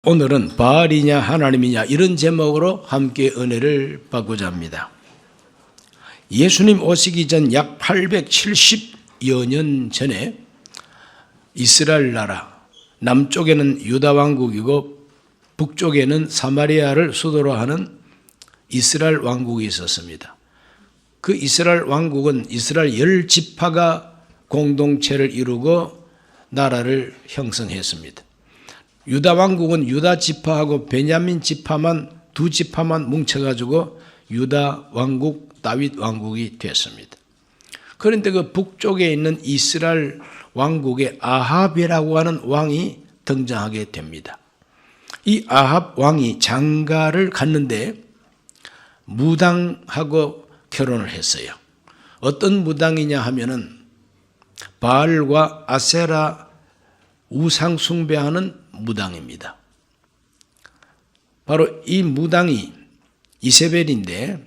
오늘은 바알이냐 하나님이냐 이런 제목으로 함께 은혜를 받고자 합니다. 예수님 오시기 전 약 870여 년 전에 이스라엘 나라, 남쪽에는 유다 왕국이고 북쪽에는 사마리아를 수도로 하는 이스라엘 왕국이 있었습니다. 그 이스라엘 왕국은 이스라엘 10지파가 공동체를 이루고 나라를 형성했습니다. 유다 왕국은 유다 지파하고 베냐민 지파만 두 지파만 뭉쳐가지고 유다 왕국, 다윗 왕국이 됐습니다. 그런데 그 북쪽에 있는 이스라엘 왕국에 아합이라고 하는 왕이 등장하게 됩니다. 이 아합 왕이 장가를 갔는데 무당하고 결혼을 했어요. 어떤 무당이냐 하면은 바알과 아세라 우상 숭배하는 무당입니다. 바로 이 무당이 이세벨인데,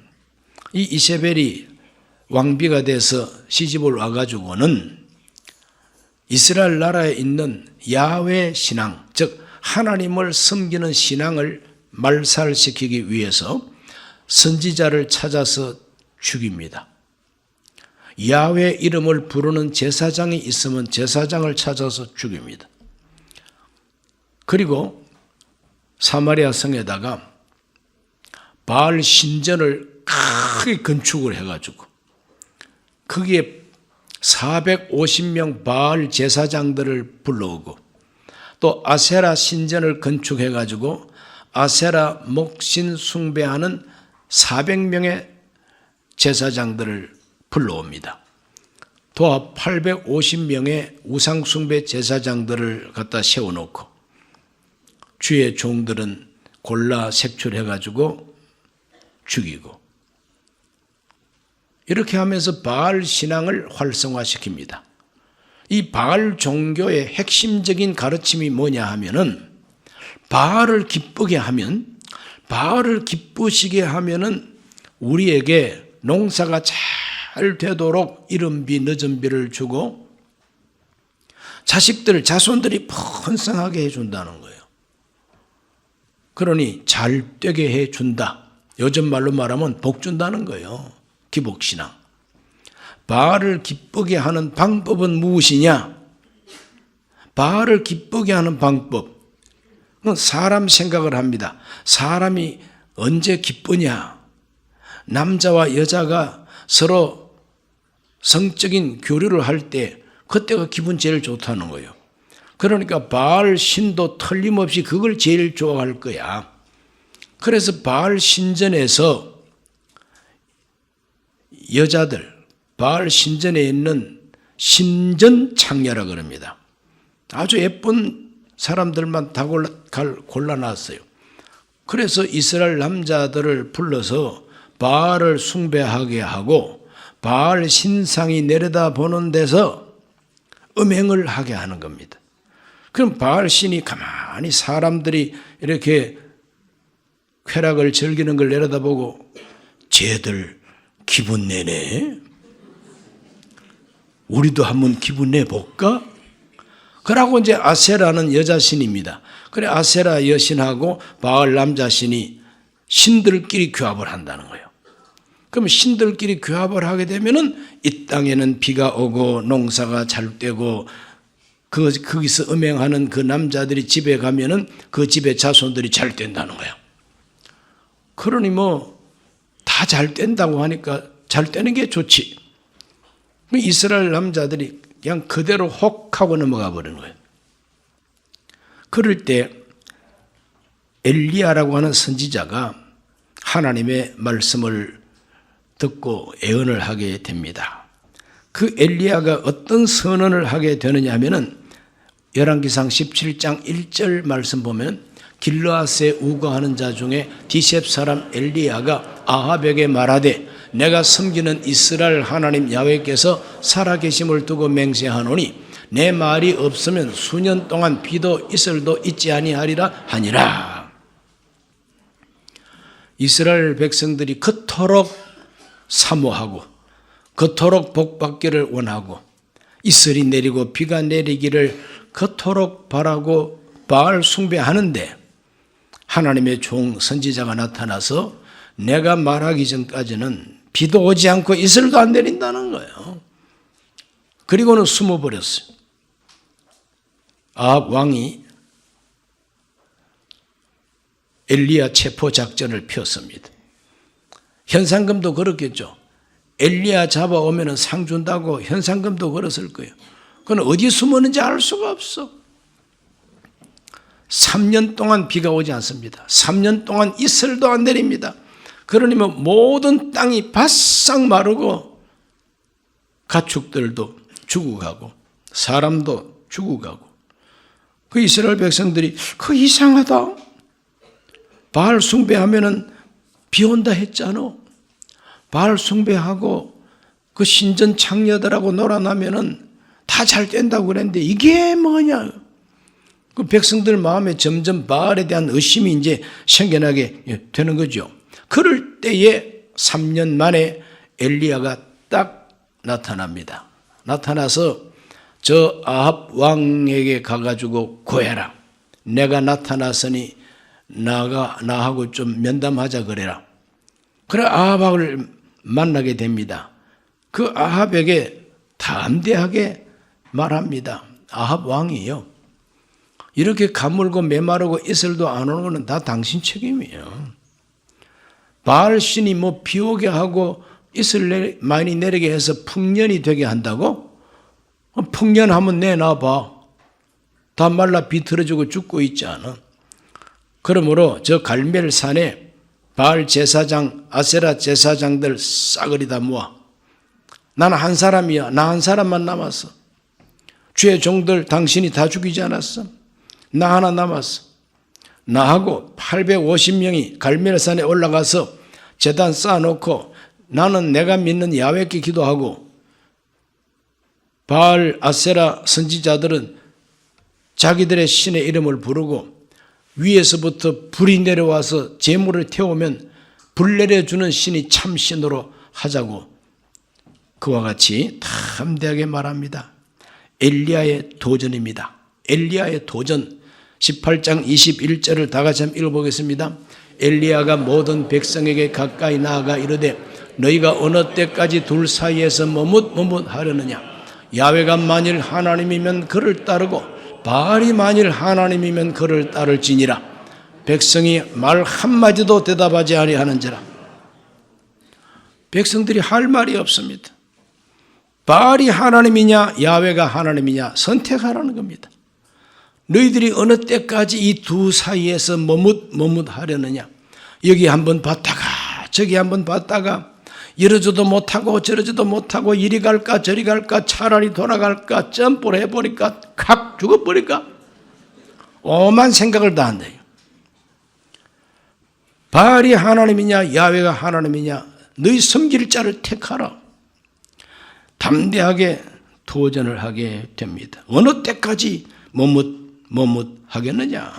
이 이세벨이 왕비가 돼서 시집을 와가지고는 이스라엘 나라에 있는 야훼 신앙, 즉 하나님을 섬기는 신앙을 말살시키기 위해서 선지자를 찾아서 죽입니다. 야훼 이름을 부르는 제사장이 있으면 제사장을 찾아서 죽입니다. 그리고 사마리아 성에다가 바알 신전을 크게 건축을 해가지고 거기에 450명 바알 제사장들을 불러오고 또 아세라 신전을 건축해가지고 아세라 목신 숭배하는 400명의 제사장들을 불러옵니다. 도합 850명의 우상 숭배 제사장들을 갖다 세워놓고 주의 종들은 골라 색출해가지고 죽이고 이렇게 하면서 바알 신앙을 활성화시킵니다. 이 바알 종교의 핵심적인 가르침이 뭐냐 하면은 바알을 기쁘게 하면, 바알을 기쁘시게 하면은 우리에게 농사가 잘 되도록 이른비 늦은 비를 주고 자손들이 번성하게 해준다는 거예요. 그러니 잘 되게 해준다. 요즘 말로 말하면 복 준다는 거예요. 기복신앙. 바알을 기쁘게 하는 방법은 무엇이냐? 바알을 기쁘게 하는 방법. 사람 생각을 합니다. 사람이 언제 기쁘냐? 남자와 여자가 서로 성적인 교류를 할 때 그때가 기분 제일 좋다는 거예요. 그러니까 바알 신도 틀림없이 그걸 제일 좋아할 거야. 그래서 바알 신전에서 여자들, 바알 신전에 있는 신전 창녀라 그럽니다. 아주 예쁜 사람들만 다 골라놨어요. 그래서 이스라엘 남자들을 불러서 바알을 숭배하게 하고 바알 신상이 내려다보는 데서 음행을 하게 하는 겁니다. 그럼 바알 신이 가만히 사람들이 이렇게 쾌락을 즐기는 걸 내려다보고 쟤들 기분 내네? 우리도 한번 기분 내볼까? 그러고 이제 아세라는 여자신입니다. 그래 아세라 여신하고 바알 남자신이 신들끼리 교합을 한다는 거예요. 그럼 신들끼리 교합을 하게 되면은 이 땅에는 비가 오고 농사가 잘 되고 거기서 음행하는 그 남자들이 집에 가면은 그 집의 자손들이 잘 된다는 거예요. 그러니 다 잘 된다고 하니까 잘 되는 게 좋지. 이스라엘 남자들이 그냥 그대로 혹 하고 넘어가 버리는 거예요. 그럴 때 엘리야라고 하는 선지자가 하나님의 말씀을 듣고 예언을 하게 됩니다. 그 엘리야가 어떤 선언을 하게 되느냐 하면은 열왕기상 17장 1절 말씀 보면 길르앗에 우거하는 자 중에 디셉 사람 엘리야가 아합에게 말하되 내가 섬기는 이스라엘 하나님 야훼께서 살아계심을 두고 맹세하노니 내 말이 없으면 수년 동안 비도 이슬도 있지 아니하리라 하니라. 이스라엘 백성들이 그토록 사모하고 그토록 복받기를 원하고 이슬이 내리고 비가 내리기를 그토록 바라고 바알 숭배하는데 하나님의 종 선지자가 나타나서 내가 말하기 전까지는 비도 오지 않고 이슬도 안 내린다는 거예요. 그리고는 숨어버렸어요. 아합 왕이 엘리야 체포 작전을 폈습니다. 현상금도 걸었겠죠. 엘리야 잡아오면 상 준다고 현상금도 걸었을 거예요. 그건 어디 숨었는지 알 수가 없어. 3년 동안 비가 오지 않습니다. 3년 동안 이슬도 안 내립니다. 그러면 모든 땅이 바싹 마르고 가축들도 죽어가고 사람도 죽어가고 그 이스라엘 백성들이 그 이상하다. 바알 숭배하면은 비 온다 했잖아. 바알 숭배하고 그 신전 창녀들하고 놀아나면은 다 잘 된다고 그랬는데 이게 뭐냐. 그 백성들 마음에 점점 바알에 대한 의심이 이제 생겨나게 되는 거죠. 그럴 때에 3년 만에 엘리야가 딱 나타납니다. 나타나서 저 아합 왕에게 가가지고 고해라. 내가 나타났으니 나하고 좀 면담하자 그래라. 그래 아합을 만나게 됩니다. 그 아합에게 담대하게 말합니다. 아합 왕이요. 이렇게 가물고 메마르고 이슬도 안 오는 것은 다 당신 책임이에요. 바알 신이 뭐 비 오게 하고 이슬 많이 내리게 해서 풍년이 되게 한다고? 풍년하면 내놔봐. 다 말라 비틀어지고 죽고 있지 않아. 그러므로 저 갈멜산에 바알 제사장, 아세라 제사장들 싸그리 다 모아. 나는 한 사람이야. 나 한 사람만 남았어. 주의 종들 당신이 다 죽이지 않았어. 나 하나 남았어. 나하고 850명이 갈멜산에 올라가서 제단 쌓아놓고 나는 내가 믿는 야훼께 기도하고 바알, 아세라 선지자들은 자기들의 신의 이름을 부르고 위에서부터 불이 내려와서 제물을 태우면 불 내려주는 신이 참 신으로 하자고 그와 같이 담대하게 말합니다. 엘리야의 도전입니다. 엘리야의 도전 18장 21절을 다 같이 한번 읽어보겠습니다. 엘리야가 모든 백성에게 가까이 나아가 이르되 너희가 어느 때까지 둘 사이에서 머뭇하려느냐. 야훼가 만일 하나님이면 그를 따르고 바알이 만일 하나님이면 그를 따를지니라. 백성이 말 한마디도 대답하지 아니하는지라. 백성들이 할 말이 없습니다. 바알이 하나님이냐 야훼가 하나님이냐 선택하라는 겁니다. 너희들이 어느 때까지 이 두 사이에서 머뭇하려느냐. 여기 한번 봤다가 저기 한번 봤다가 이러지도 못하고 저러지도 못하고 이리 갈까 저리 갈까 차라리 돌아갈까 점프를 해버릴까 칵 죽어버릴까 오만 생각을 다 한대요. 바알이 하나님이냐 야훼가 하나님이냐 너희 섬길 자를 택하라. 담대하게 도전을 하게 됩니다. 어느 때까지 머뭇하겠느냐.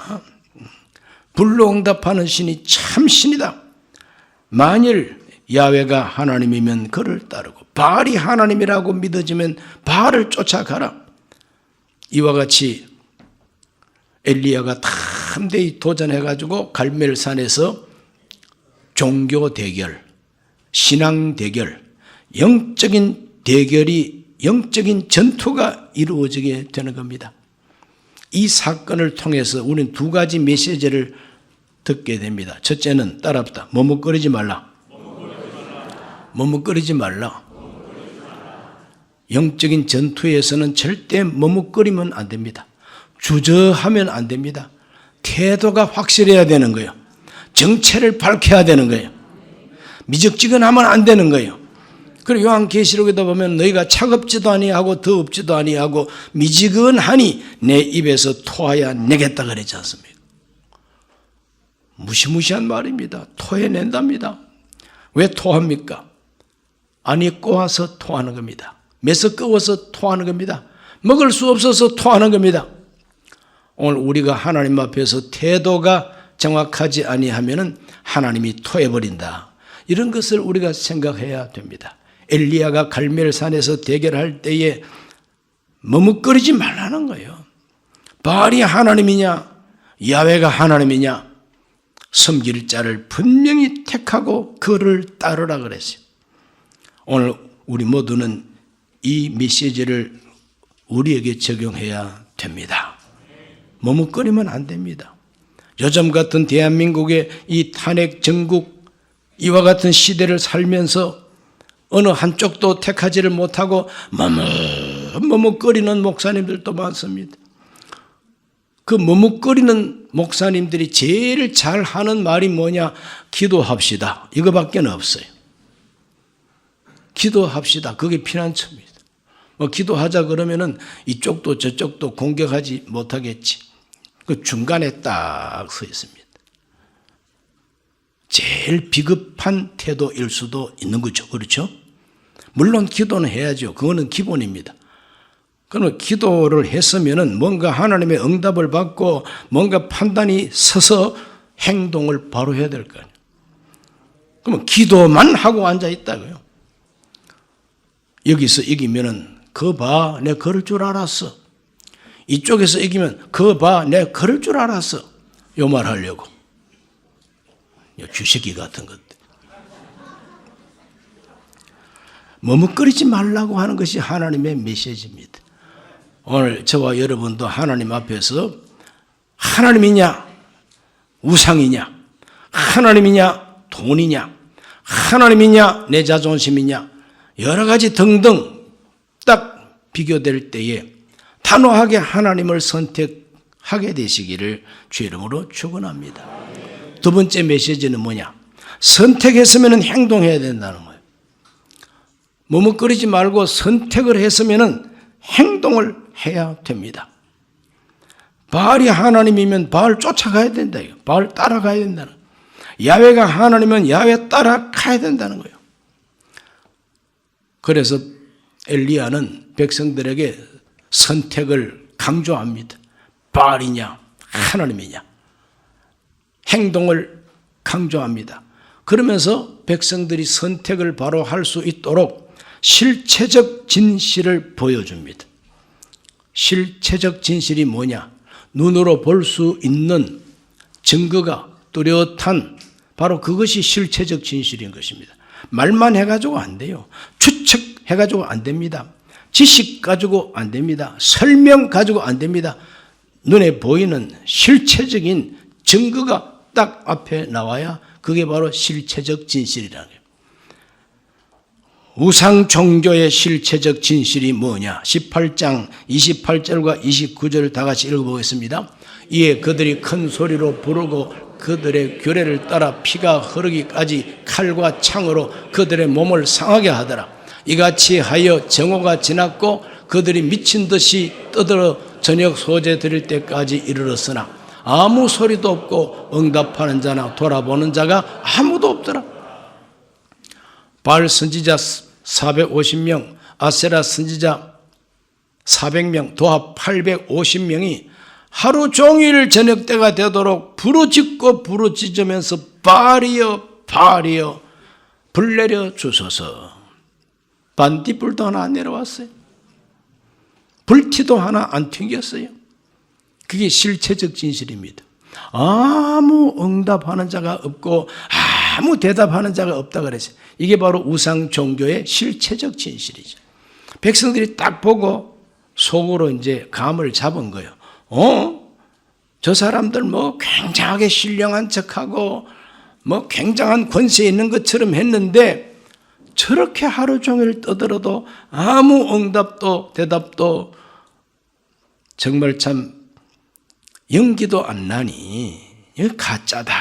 불로 응답하는 신이 참 신이다. 만일 야훼가 하나님이면 그를 따르고 바알이 하나님이라고 믿어지면 바알을 쫓아가라. 이와 같이 엘리야가 담대히 도전해가지고 갈멜산에서 종교 대결, 신앙 대결, 영적인 대결이 영적인 전투가 이루어지게 되는 겁니다. 이 사건을 통해서 우리는 두 가지 메시지를 듣게 됩니다. 첫째는 따라합시다. 머뭇거리지 말라. 머뭇거리지 말라. 영적인 전투에서는 절대 머뭇거리면 안 됩니다. 주저하면 안 됩니다. 태도가 확실해야 되는 거예요. 정체를 밝혀야 되는 거예요. 미적지근하면 안 되는 거예요. 그리고 요한계시록에도 보면 너희가 차갑지도 아니하고 더웁지도 아니하고 미지근하니 내 입에서 토하여 내겠다 그랬지 않습니까? 무시무시한 말입니다. 토해낸답니다. 왜 토합니까? 안이 꼬아서 토하는 겁니다. 메서꺼워서 토하는 겁니다. 먹을 수 없어서 토하는 겁니다. 오늘 우리가 하나님 앞에서 태도가 정확하지 아니하면은 하나님이 토해버린다. 이런 것을 우리가 생각해야 됩니다. 엘리야가 갈멜산에서 대결할 때에 머뭇거리지 말라는 거예요. 바알이 하나님이냐 야훼가 하나님이냐 섬길 자를 분명히 택하고 그를 따르라 그랬어요. 오늘 우리 모두는 이 메시지를 우리에게 적용해야 됩니다. 머뭇거리면 안 됩니다. 요즘 같은 대한민국의 이 탄핵 정국, 이와 같은 시대를 살면서 어느 한쪽도 택하지를 못하고 머뭇거리는 목사님들도 많습니다. 그 머뭇거리는 목사님들이 제일 잘하는 말이 뭐냐? 기도합시다. 이거밖에 없어요. 기도합시다. 그게 피난처입니다. 기도하자 그러면은 이쪽도 저쪽도 공격하지 못하겠지. 그 중간에 딱 서 있습니다. 제일 비겁한 태도일 수도 있는 거죠. 그렇죠? 물론 기도는 해야죠. 그거는 기본입니다. 그러면 기도를 했으면은 뭔가 하나님의 응답을 받고 뭔가 판단이 서서 행동을 바로 해야 될 거 아니에요. 그러면 기도만 하고 앉아 있다고요. 여기서 이기면은 그 봐, 내 걸을 줄 알았어. 이쪽에서 이기면 그 봐, 내 걸을 줄 알았어. 요 말 하려고. 쥐새끼 같은 것들. 머뭇거리지 말라고 하는 것이 하나님의 메시지입니다. 오늘 저와 여러분도 하나님 앞에서 하나님이냐, 우상이냐, 하나님이냐, 돈이냐, 하나님이냐, 내 자존심이냐, 여러 가지 등등 딱 비교될 때에 단호하게 하나님을 선택하게 되시기를 주 이름으로 축원합니다. 두 번째 메시지는 뭐냐? 선택했으면 행동해야 된다는 거예요. 머뭇거리지 말고 선택을 했으면 행동을 해야 됩니다. 바알이 하나님이면 바알 쫓아가야 된다. 바알 따라가야 된다는 거예요. 야훼가 하나님이면 야훼 따라가야 된다는 거예요. 그래서 엘리야는 백성들에게 선택을 강조합니다. 바알이냐 하나님이냐 행동을 강조합니다. 그러면서 백성들이 선택을 바로 할 수 있도록 실체적 진실을 보여줍니다. 실체적 진실이 뭐냐? 눈으로 볼 수 있는 증거가 뚜렷한 바로 그것이 실체적 진실인 것입니다. 말만 해가지고 안 돼요. 추측해가지고 안 됩니다. 지식 가지고 안 됩니다. 설명 가지고 안 됩니다. 눈에 보이는 실체적인 증거가 딱 앞에 나와야 그게 바로 실체적 진실이라는 거예요. 우상 종교의 실체적 진실이 뭐냐? 18장 28절과 29절을 다 같이 읽어보겠습니다. 이에 그들이 큰 소리로 부르고 그들의 규례를 따라 피가 흐르기까지 칼과 창으로 그들의 몸을 상하게 하더라. 이같이 하여 정오가 지났고 그들이 미친 듯이 떠들어 저녁 소재 드릴 때까지 이르렀으나 아무 소리도 없고 응답하는 자나 돌아보는 자가 아무도 없더라. 바알 선지자 450명, 아세라 선지자 400명, 도합 850명이 하루 종일 저녁 때가 되도록 부르짖고 부르짖으면서 바알이여 바알이여 불 내려 주소서. 반딧불도 하나 안 내려왔어요. 불티도 하나 안 튕겼어요. 그게 실체적 진실입니다. 아무 응답하는 자가 없고 아무 대답하는 자가 없다 그랬어요. 이게 바로 우상 종교의 실체적 진실이죠. 백성들이 딱 보고 속으로 이제 감을 잡은 거예요. 저 사람들 뭐 굉장하게 신령한 척하고 뭐 굉장한 권세 있는 것처럼 했는데 저렇게 하루 종일 떠들어도 아무 응답도 대답도 정말 참 연기도 안 나니 이거 가짜다.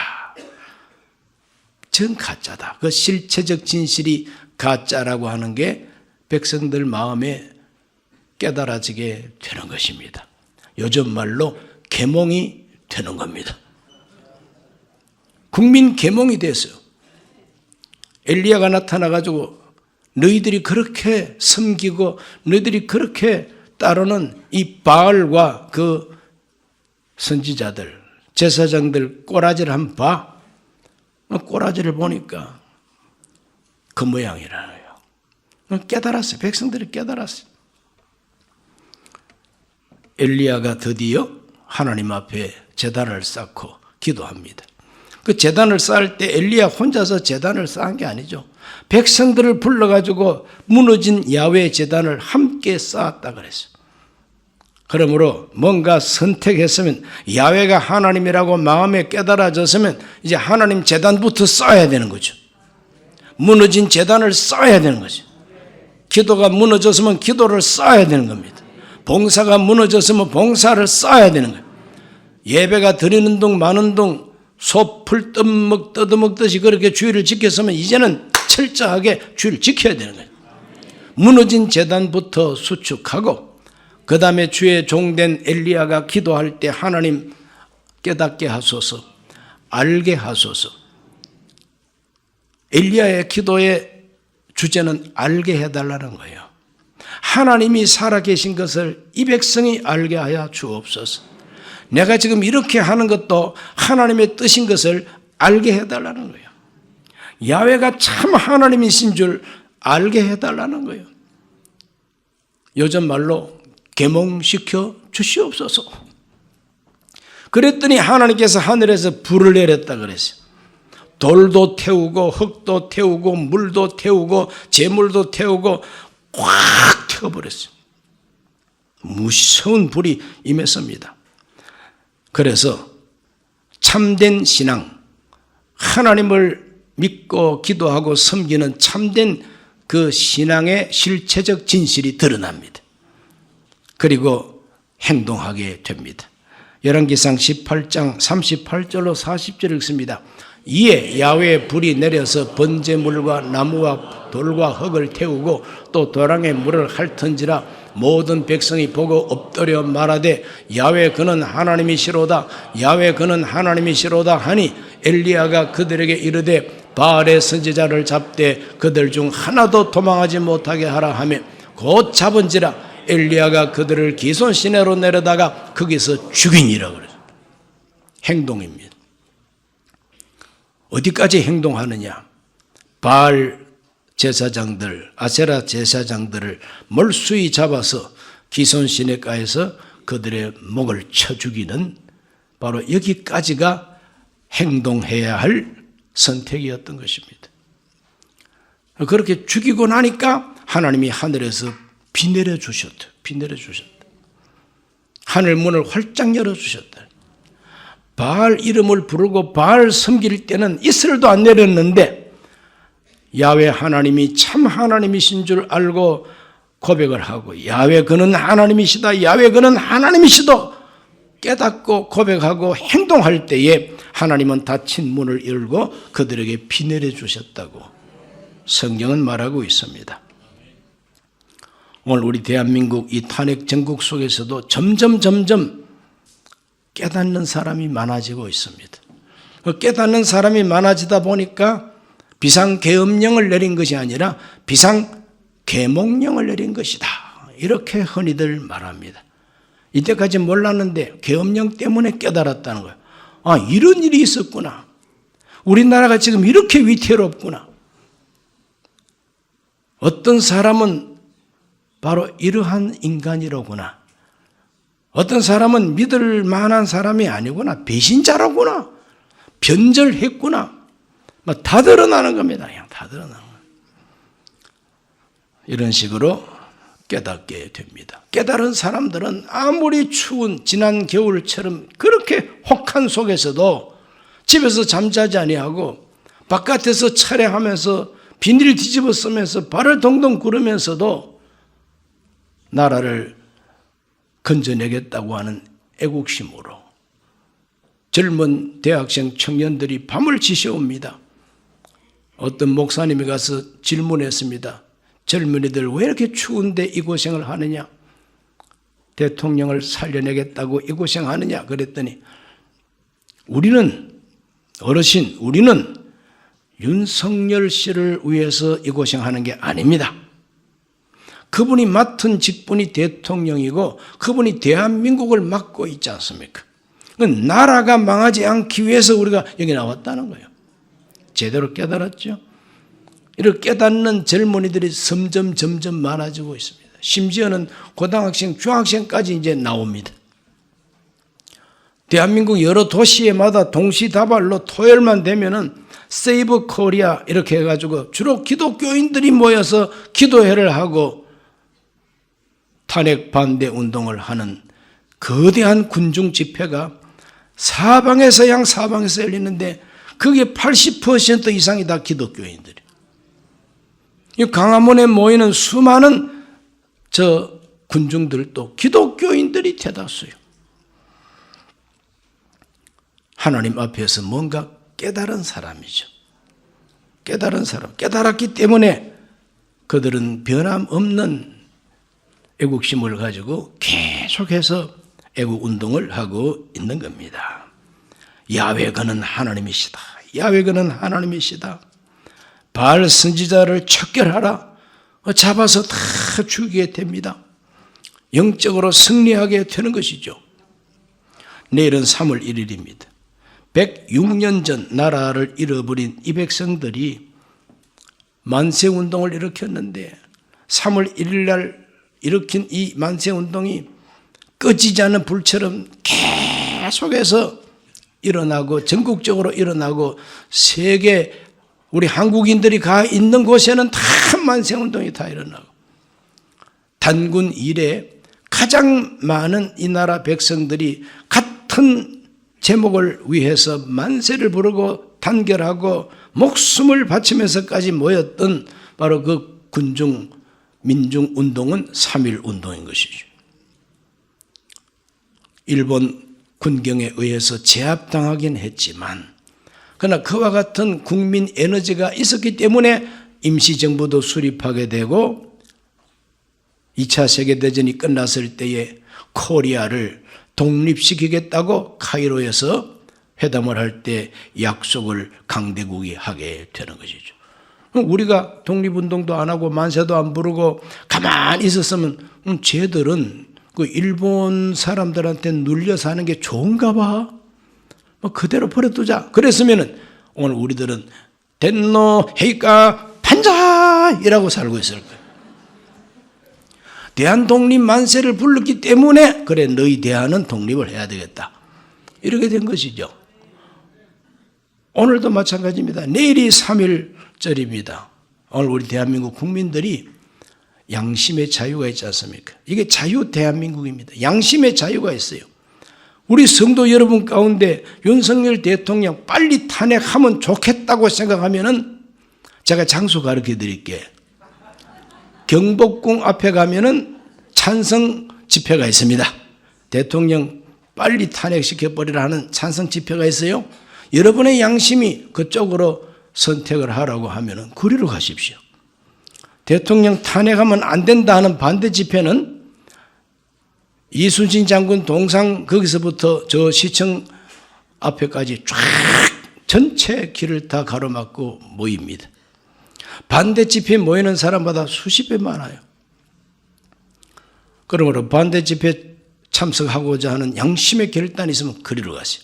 전 가짜다. 그 실체적 진실이 가짜라고 하는 게 백성들 마음에 깨달아지게 되는 것입니다. 요즘 말로 계몽이 되는 겁니다. 국민 계몽이 됐어요. 엘리야가 나타나가지고 너희들이 그렇게 섬기고 너희들이 그렇게 따르는 이 바알과 그 선지자들, 제사장들 꼬라지를 한번 봐. 꼬라지를 보니까 그 모양이라는 거예요. 깨달았어요. 백성들이 깨달았어요. 엘리야가 드디어 하나님 앞에 제단을 쌓고 기도합니다. 그 제단을 쌓을 때 엘리야 혼자서 제단을 쌓은 게 아니죠. 백성들을 불러가지고 무너진 야훼 제단을 함께 쌓았다 그랬어요. 그러므로 뭔가 선택했으면, 야훼가 하나님이라고 마음에 깨달아졌으면 이제 하나님 제단부터 쌓아야 되는 거죠. 무너진 제단을 쌓아야 되는 거죠. 기도가 무너졌으면 기도를 쌓아야 되는 겁니다. 봉사가 무너졌으면 봉사를 쌓아야 되는 거예요. 예배가 드리는 둥 마는 둥 소풀 떠듬먹듯이 그렇게 주의를 지켰으면 이제는 철저하게 주의를 지켜야 되는 거예요. 무너진 제단부터 수축하고, 그 다음에 주의 종된 엘리야가 기도할 때 하나님 깨닫게 하소서, 알게 하소서. 엘리야의 기도의 주제는 알게 해달라는 거예요. 하나님이 살아계신 것을 이 백성이 알게 하여 주옵소서. 내가 지금 이렇게 하는 것도 하나님의 뜻인 것을 알게 해달라는 거예요. 야훼가 참 하나님이신 줄 알게 해달라는 거예요. 요즘 말로 계몽시켜 주시옵소서. 그랬더니 하나님께서 하늘에서 불을 내렸다 그랬어요. 돌도 태우고 흙도 태우고 물도 태우고 재물도 태우고 확 태워버렸어요. 무서운 불이 임했습니다. 그래서 참된 신앙, 하나님을 믿고 기도하고 섬기는 참된 그 신앙의 실체적 진실이 드러납니다. 그리고 행동하게 됩니다. 열왕기상 18장 38절로 40절을 읽습니다. 이에 야훼의 불이 내려서 번제물과 나무와 돌과 흙을 태우고 또 도랑의 물을 핥은지라 모든 백성이 보고 엎드려 말하되 야훼 그는 하나님이시로다, 야훼 그는 하나님이시로다 하니 엘리야가 그들에게 이르되 바알의 선지자를 잡되 그들 중 하나도 도망하지 못하게 하라 하며 곧 잡은지라 엘리야가 그들을 기손 시내로 내려다가 거기서 죽이니라 그래요. 행동입니다. 어디까지 행동하느냐? 바알 제사장들, 아세라 제사장들을 몰수히 잡아서 기손 시내가에서 그들의 목을 쳐 죽이는, 바로 여기까지가 행동해야 할 선택이었던 것입니다. 그렇게 죽이고 나니까 하나님이 하늘에서 비 내려 주셨다. 비 내려 주셨다. 하늘 문을 활짝 열어 주셨다. 바알 이름을 부르고 바알 섬길 때는 이슬도 안 내렸는데 야훼 하나님이 참 하나님이신 줄 알고 고백을 하고 야훼 그는 하나님이시다, 야훼 그는 하나님이시다 깨닫고 고백하고 행동할 때에 하나님은 닫힌 문을 열고 그들에게 비 내려 주셨다고 성경은 말하고 있습니다. 오늘 우리 대한민국 이 탄핵 전국 속에서도 점점 깨닫는 사람이 많아지고 있습니다. 깨닫는 사람이 많아지다 보니까 비상계엄령을 내린 것이 아니라 비상계몽령을 내린 것이다, 이렇게 흔히들 말합니다. 이때까지 몰랐는데 계엄령 때문에 깨달았다는 거예요. 아, 이런 일이 있었구나. 우리나라가 지금 이렇게 위태롭구나. 어떤 사람은 바로 이러한 인간이로구나. 어떤 사람은 믿을 만한 사람이 아니구나. 배신자로구나. 변절했구나. 다 드러나는 겁니다. 그냥 다 드러나는 거예요. 이런 식으로 깨닫게 됩니다. 깨달은 사람들은 아무리 추운 지난 겨울처럼 그렇게 혹한 속에서도 집에서 잠자지 아니하고 바깥에서 차례하면서 비닐 뒤집어 쓰면서 발을 동동 구르면서도 나라를 건져내겠다고 하는 애국심으로 젊은 대학생 청년들이 밤을 지새웁니다. 어떤 목사님이 가서 질문했습니다. 젊은이들 왜 이렇게 추운데 이 고생을 하느냐? 대통령을 살려내겠다고 이 고생하느냐? 그랬더니 우리는 윤석열 씨를 위해서 이 고생하는 게 아닙니다. 그분이 맡은 직분이 대통령이고 그분이 대한민국을 맡고 있지 않습니까? 나라가 망하지 않기 위해서 우리가 여기 나왔다는 거예요. 제대로 깨달았죠? 이렇게 깨닫는 젊은이들이 점점 많아지고 있습니다. 심지어는 고등학생, 중학생까지 이제 나옵니다. 대한민국 여러 도시에마다 동시다발로 토요일만 되면은 세이브 코리아 이렇게 해가지고 주로 기독교인들이 모여서 기도회를 하고 탄핵 반대 운동을 하는 거대한 군중 집회가 사방에서 열리는데 그게 80% 이상이 다 기독교인들이에요. 이 광화문에 모이는 수많은 저 군중들도 기독교인들이 대다수요. 하나님 앞에서 뭔가 깨달은 사람이죠. 깨달은 사람. 깨달았기 때문에 그들은 변함없는 애국심을 가지고 계속해서 애국 운동을 하고 있는 겁니다. 야훼가는 하나님이시다. 야훼가는 하나님이시다. 바알 선지자를 척결하라. 잡아서 다 죽이게 됩니다. 영적으로 승리하게 되는 것이죠. 내일은 3월 1일입니다. 106년 전 나라를 잃어버린 이 백성들이 만세운동을 일으켰는데 3월 1일 날 일으킨 이 만세운동이 꺼지지 않는 불처럼 계속해서 일어나고 전국적으로 일어나고 세계 우리 한국인들이 가 있는 곳에는 다 만세운동이 다 일어나고 단군 이래 가장 많은 이 나라 백성들이 같은 제목을 위해서 만세를 부르고 단결하고 목숨을 바치면서까지 모였던 바로 그 군중 민중 운동은 3.1 운동인 것이죠. 일본 군경에 의해서 제압당하긴 했지만 그러나 그와 같은 국민 에너지가 있었기 때문에 임시정부도 수립하게 되고 2차 세계대전이 끝났을 때에 코리아를 독립시키겠다고 카이로에서 회담을 할 때 약속을 강대국이 하게 되는 것이죠. 우리가 독립운동도 안 하고 만세도 안 부르고 가만히 있었으면 쟤들은 그 일본 사람들한테 눌려 사는 게 좋은가 봐. 그대로 버려두자. 그랬으면은 오늘 우리들은 덴노 헤이카 판자이라고 살고 있을 거예요. 대한 독립 만세를 불렀기 때문에 그래 너희 대한은 독립을 해야 되겠다. 이렇게 된 것이죠. 오늘도 마찬가지입니다. 내일이 3.1절입니다. 오늘 우리 대한민국 국민들이 양심의 자유가 있지 않습니까? 이게 자유 대한민국입니다. 양심의 자유가 있어요. 우리 성도 여러분 가운데 윤석열 대통령 빨리 탄핵하면 좋겠다고 생각하면은 제가 장소 가르쳐 드릴게요. 경복궁 앞에 가면은 찬성 집회가 있습니다. 대통령 빨리 탄핵시켜버리라 하는 찬성 집회가 있어요. 여러분의 양심이 그쪽으로 선택을 하라고 하면은 그리로 가십시오. 대통령 탄핵하면 안 된다 하는 반대 집회는 이순신 장군 동상 거기서부터 저 시청 앞에까지 쫙 전체 길을 다 가로막고 모입니다. 반대 집회에 모이는 사람보다 수십 배 많아요. 그러므로 반대 집회에 참석하고자 하는 양심의 결단이 있으면 그리로 가세요.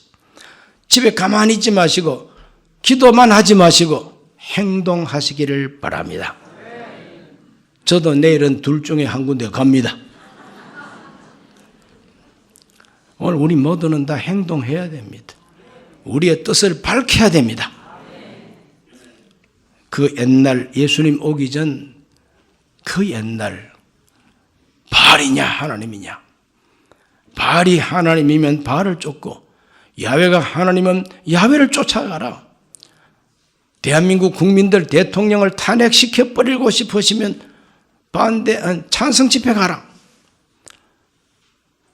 집에 가만히 있지 마시고 기도만 하지 마시고 행동하시기를 바랍니다. 저도 내일은 둘 중에 한 군데 갑니다. 오늘 우리 모두는 다 행동해야 됩니다. 우리의 뜻을 밝혀야 됩니다. 그 옛날 예수님 오기 전 그 옛날 바알이냐 하나님이냐, 바알이 하나님이면 바알을 쫓고 야훼가 하나님은 야훼를 쫓아가라. 대한민국 국민들 대통령을 탄핵시켜버리고 싶으시면 찬성 집회 가라.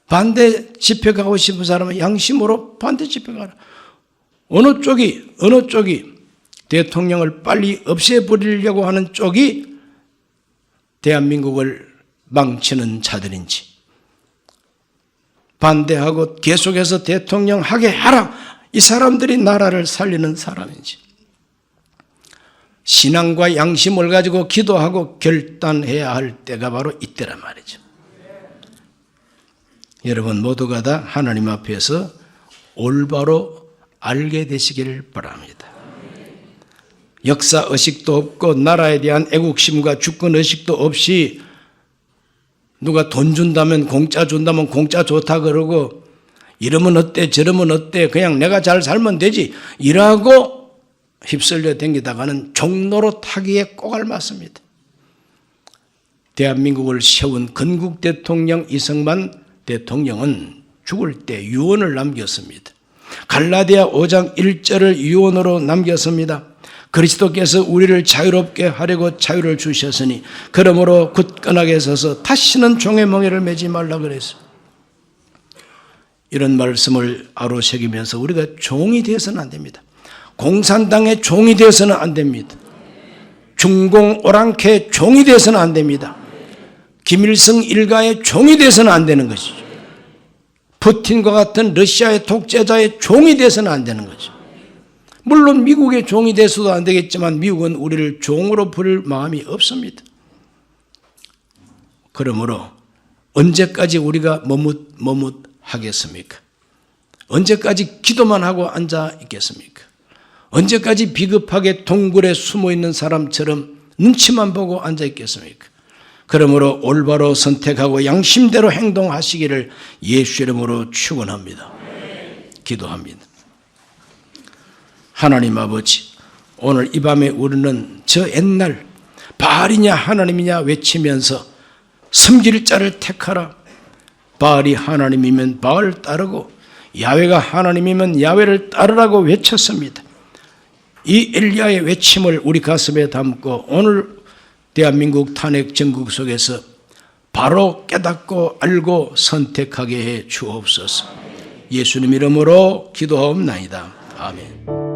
반대 집회 가고 싶은 사람은 양심으로 반대 집회 가라. 어느 쪽이 대통령을 빨리 없애버리려고 하는 쪽이 대한민국을 망치는 자들인지, 반대하고 계속해서 대통령 하게 하라, 이 사람들이 나라를 살리는 사람인지, 신앙과 양심을 가지고 기도하고 결단해야 할 때가 바로 이때란 말이죠. 여러분 모두가 다 하나님 앞에서 올바로 알게 되시기를 바랍니다. 역사의식도 없고 나라에 대한 애국심과 주권의식도 없이 누가 돈 준다면 공짜 준다면 공짜 좋다 그러고 이러면 어때 저러면 어때 그냥 내가 잘 살면 되지 이라고 휩쓸려 다니다가는 종로로 타기에 꼭 알맞습니다. 대한민국을 세운 건국 대통령 이승만 대통령은 죽을 때 유언을 남겼습니다. 갈라디아 5장 1절을 유언으로 남겼습니다. 그리스도께서 우리를 자유롭게 하려고 자유를 주셨으니 그러므로 굳건하게 서서 다시는 종의 멍에를 매지 말라 그랬어요. 이런 말씀을 아로새기면서 우리가 종이 되어서는 안 됩니다. 공산당의 종이 되어서는 안 됩니다. 중공 오랑캐의 종이 되어서는 안 됩니다. 김일성 일가의 종이 되어서는 안 되는 것이죠. 푸틴과 같은 러시아의 독재자의 종이 되어서는 안 되는 거죠. 물론 미국의 종이 돼서도 안 되겠지만 미국은 우리를 종으로 부를 마음이 없습니다. 그러므로 언제까지 우리가 머뭇하겠습니까? 언제까지 기도만 하고 앉아 있겠습니까? 언제까지 비겁하게 동굴에 숨어 있는 사람처럼 눈치만 보고 앉아 있겠습니까? 그러므로 올바로 선택하고 양심대로 행동하시기를 예수 이름으로 축원합니다. 기도합니다. 하나님 아버지, 오늘 이 밤에 우리는 저 옛날 바알이냐 하나님이냐 외치면서 섬길 자를 택하라. 바알이 하나님이면 바알을 따르고 야훼가 하나님이면 야훼를 따르라고 외쳤습니다. 이 엘리야의 외침을 우리 가슴에 담고 오늘 대한민국 탄핵 정국 속에서 바로 깨닫고 알고 선택하게 해 주옵소서. 예수님 이름으로 기도하옵나이다. 아멘.